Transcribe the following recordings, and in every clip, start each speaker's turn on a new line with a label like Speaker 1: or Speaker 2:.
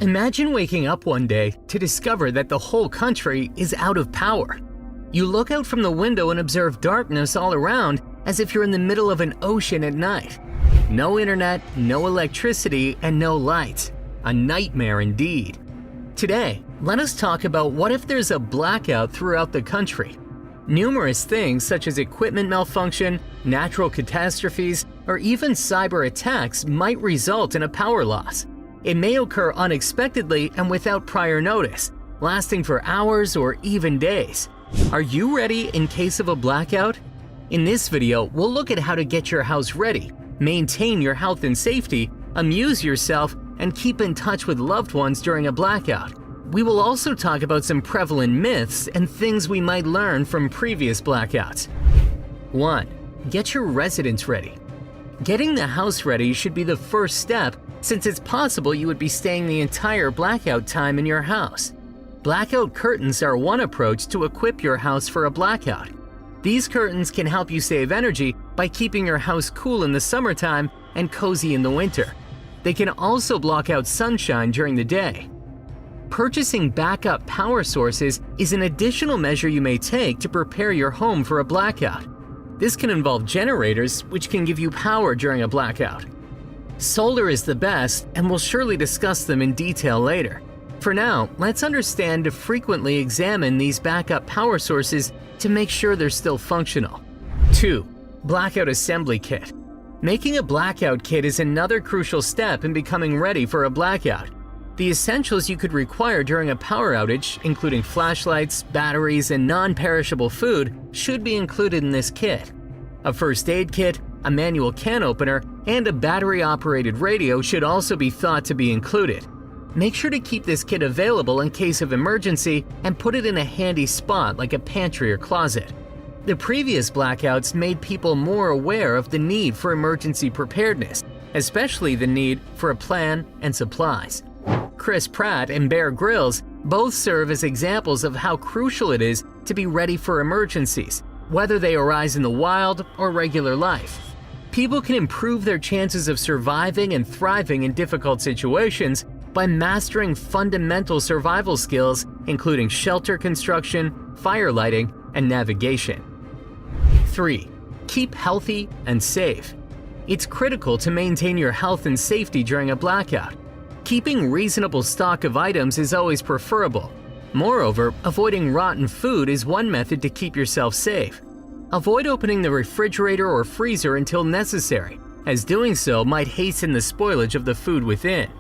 Speaker 1: Imagine waking up one day to discover that the whole country is out of power. You look out from the window and observe darkness all around as if you're in the middle of an ocean at night. No internet, no electricity, and no lights. A nightmare indeed. Today, let us talk about what if there's a blackout throughout the country. Numerous things such as equipment malfunction, natural catastrophes, or even cyber attacks might result in a power loss. It may occur unexpectedly and without prior notice, lasting for hours or even days. Are you ready in case of a blackout? In this video, we'll look at how to get your house ready, maintain your health and safety, amuse yourself, and keep in touch with loved ones during a blackout. We will also talk about some prevalent myths and things we might learn from previous blackouts. 1. Get your residence ready. Getting the house ready should be the first step, since it's possible you would be staying the entire blackout time in your house. Blackout curtains are one approach to equip your house for a blackout. These curtains can help you save energy by keeping your house cool in the summertime and cozy in the winter. They can also block out sunshine during the day. Purchasing backup power sources is an additional measure you may take to prepare your home for a blackout. This can involve generators, which can give you power during a blackout. Solar is the best, and we'll surely discuss them in detail later. For now, let's understand to frequently examine these backup power sources to make sure they're still functional. 2. Blackout Assembly Kit. Making a blackout kit is another crucial step in becoming ready for a blackout. The essentials you could require during a power outage, including flashlights, batteries, and non-perishable food, should be included in this kit. A first aid kit, a manual can opener, and a battery-operated radio should also be thought to be included. Make sure to keep this kit available in case of emergency and put it in a handy spot like a pantry or closet. The previous blackouts made people more aware of the need for emergency preparedness, especially the need for a plan and supplies. Chris Pratt and Bear Grylls both serve as examples of how crucial it is to be ready for emergencies, whether they arise in the wild or regular life. People can improve their chances of surviving and thriving in difficult situations by mastering fundamental survival skills, including shelter construction, fire lighting, and navigation. 3. Keep healthy and safe. It's critical to maintain your health and safety during a blackout. Keeping reasonable stock of items is always preferable. Moreover, avoiding rotten food is one method to keep yourself safe. Avoid opening the refrigerator or freezer until necessary, as doing so might hasten the spoilage of the food within.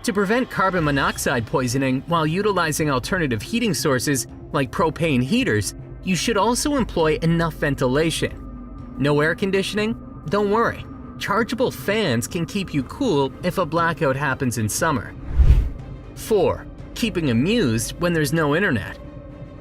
Speaker 1: To prevent carbon monoxide poisoning while utilizing alternative heating sources like propane heaters, you should also employ enough ventilation. No air conditioning? Don't worry. Chargeable fans can keep you cool if a blackout happens in summer. 4. Keeping amused when there's no internet.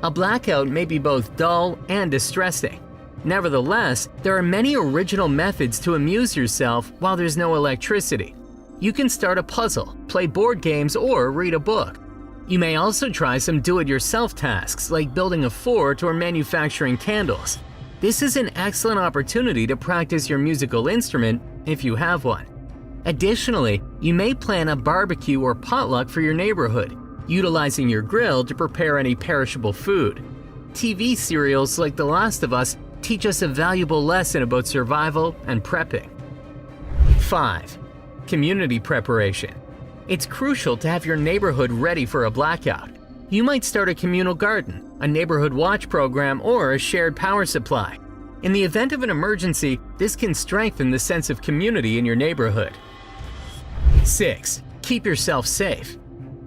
Speaker 1: A blackout may be both dull and distressing. Nevertheless, there are many original methods to amuse yourself while there's no electricity. You can start a puzzle, play board games, or read a book. You may also try some do-it-yourself tasks like building a fort or manufacturing candles. This is an excellent opportunity to practice your musical instrument if you have one. Additionally, you may plan a barbecue or potluck for your neighborhood, utilizing your grill to prepare any perishable food. TV serials like The Last of Us teach us a valuable lesson about survival and prepping. 5. Community preparation. It's crucial to have your neighborhood ready for a blackout. You might start a communal garden, a neighborhood watch program, or a shared power supply. In the event of an emergency, this can strengthen the sense of community in your neighborhood. 6. Keep yourself safe.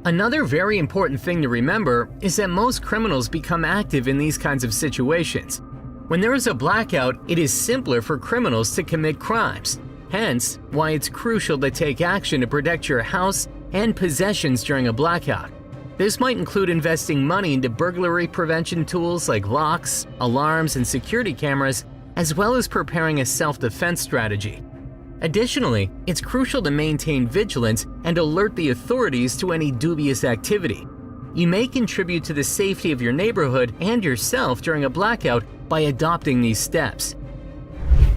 Speaker 1: Another very important thing to remember is that most criminals become active in these kinds of situations. When there is a blackout, it is simpler for criminals to commit crimes. Hence, why it's crucial to take action to protect your house and possessions during a blackout. This might include investing money into burglary prevention tools like locks, alarms, and security cameras, as well as preparing a self-defense strategy. Additionally, it's crucial to maintain vigilance and alert the authorities to any dubious activity. You may contribute to the safety of your neighborhood and yourself during a blackout by adopting these steps.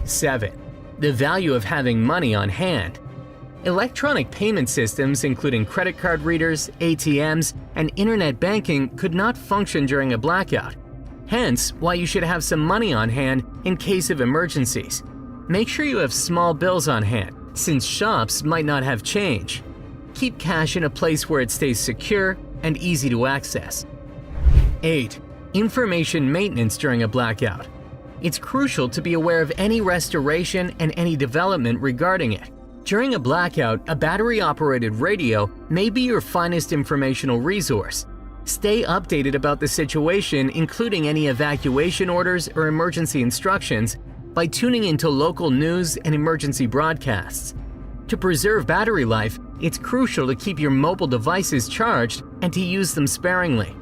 Speaker 1: 7. The value of having money on hand. Electronic payment systems, including credit card readers, ATMs, and internet banking, could not function during a blackout. Hence, why you should have some money on hand in case of emergencies. Make sure you have small bills on hand, since shops might not have change. Keep cash in a place where it stays secure and easy to access. 8. Information maintenance during a blackout. It's crucial to be aware of any restoration and any development regarding it. During a blackout, a battery-operated radio may be your finest informational resource. Stay updated about the situation, including any evacuation orders or emergency instructions, by tuning into local news and emergency broadcasts. To preserve battery life, it's crucial to keep your mobile devices charged and to use them sparingly.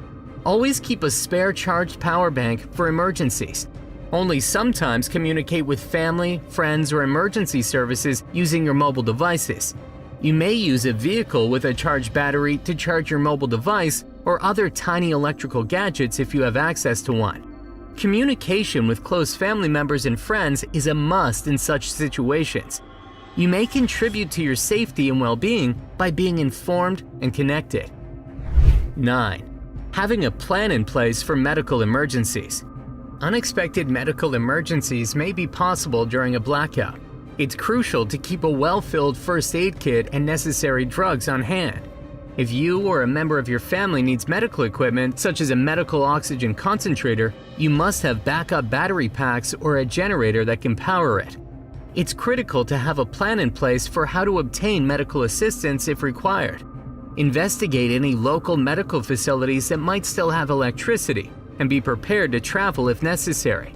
Speaker 1: Always keep a spare charged power bank for emergencies. Only sometimes communicate with family, friends, or emergency services using your mobile devices. You may use a vehicle with a charged battery to charge your mobile device or other tiny electrical gadgets if you have access to one. Communication with close family members and friends is a must in such situations. You may contribute to your safety and well-being by being informed and connected. 9. Having a plan in place for medical emergencies. Unexpected medical emergencies may be possible during a blackout. It's crucial to keep a well-filled first aid kit and necessary drugs on hand. If you or a member of your family needs medical equipment, such as a medical oxygen concentrator, you must have backup battery packs or a generator that can power it. It's critical to have a plan in place for how to obtain medical assistance if required. Investigate any local medical facilities that might still have electricity, and be prepared to travel if necessary.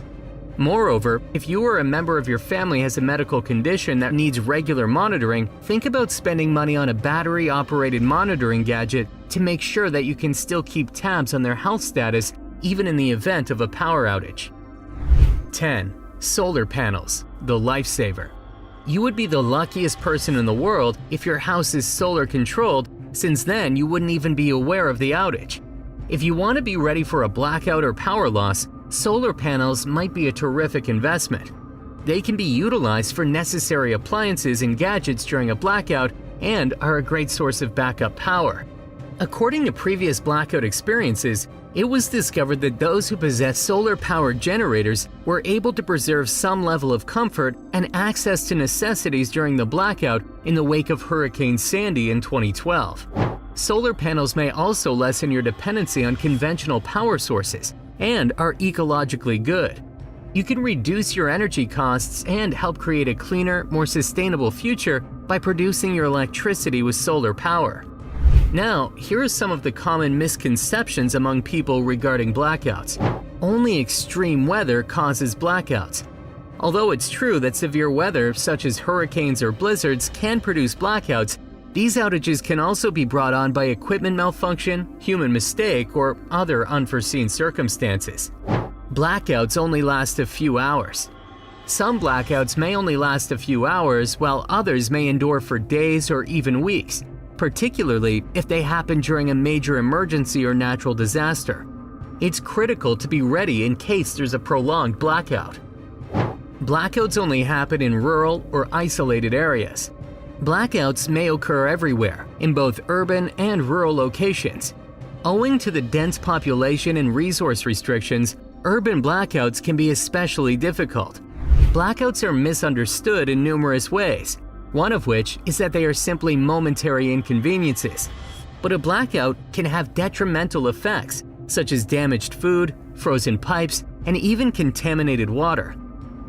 Speaker 1: Moreover, if you or a member of your family has a medical condition that needs regular monitoring, think about spending money on a battery-operated monitoring gadget to make sure that you can still keep tabs on their health status even in the event of a power outage. 10. Solar panels, the lifesaver. You would be the luckiest person in the world if your house is solar controlled, since then you wouldn't even be aware of the outage. If you want to be ready for a blackout or power loss, solar panels might be a terrific investment. They can be utilized for necessary appliances and gadgets during a blackout and are a great source of backup power. According to previous blackout experiences, it was discovered that those who possess solar-powered generators were able to preserve some level of comfort and access to necessities during the blackout in the wake of Hurricane Sandy in 2012. Solar panels may also lessen your dependency on conventional power sources and are ecologically good. You can reduce your energy costs and help create a cleaner, more sustainable future by producing your electricity with solar power. Now, here are some of the common misconceptions among people regarding blackouts. Only extreme weather causes blackouts. Although it's true that severe weather, such as hurricanes or blizzards, can produce blackouts, these outages can also be brought on by equipment malfunction, human mistake, or other unforeseen circumstances. Blackouts only last a few hours. Some blackouts may only last a few hours, while others may endure for days or even weeks, particularly if they happen during a major emergency or natural disaster. It's critical to be ready in case there's a prolonged blackout. Blackouts only happen in rural or isolated areas. Blackouts may occur everywhere, in both urban and rural locations. Owing to the dense population and resource restrictions, urban blackouts can be especially difficult. Blackouts are misunderstood in numerous ways, one of which is that they are simply momentary inconveniences. But a blackout can have detrimental effects, such as damaged food, frozen pipes, and even contaminated water.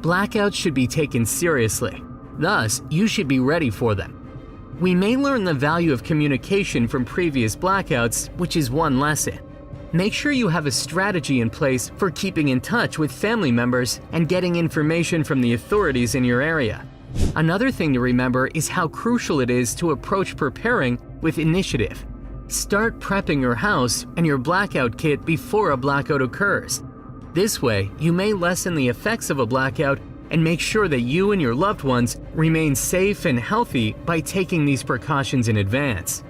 Speaker 1: Blackouts should be taken seriously. Thus, you should be ready for them. We may learn the value of communication from previous blackouts, which is one lesson. Make sure you have a strategy in place for keeping in touch with family members and getting information from the authorities in your area. Another thing to remember is how crucial it is to approach preparing with initiative. Start prepping your house and your blackout kit before a blackout occurs. This way, you may lessen the effects of a blackout and make sure that you and your loved ones remain safe and healthy by taking these precautions in advance.